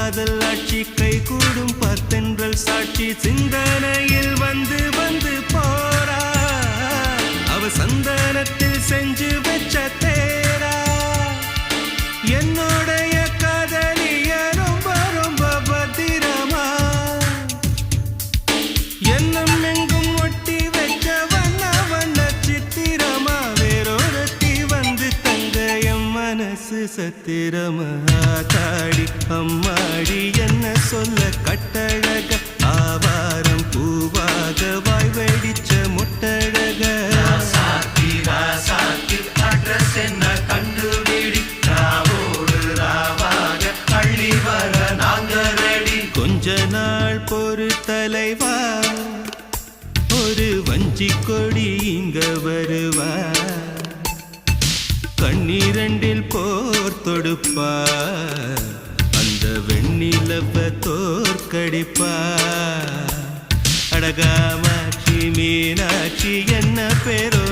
காதல் ஆட்சி கை கூடும் பத்தென்றல் சாட்சி சிந்தனையில் வந்து வந்து போறா அவ சந்தனத்தில் செஞ்சு வச்ச தேரா என்னுடைய காதலிய ரொம்ப ரொம்ப பத்திரமா என்னும் எங்கும் ஒட்டி வச்ச வண்ண வண்ண சித்திரமா வேறொருத்தி வந்து தங்க என் மனசு சத்திரமா தாடி அம்மாடி என்ன சொல்ல கட்டழக ஆவாரம் பூவாக வாய் வெடிச்ச முட்டழக அட்ரஸ் என்ன கண்டுபிடி ராவோடு ராவாக அள்ளி வர நாங்க ரெடி கொஞ்ச நாள் பொறு தலைவா ஒரு வஞ்சி கொடி இங்க வருவா கண்ணீரண்டில் போர் தொடுப்பா அந்த வெண்ணிலவ தோற்கடிப்பா அடகாமாட்சி மீனாட்சி என்ன பேரோ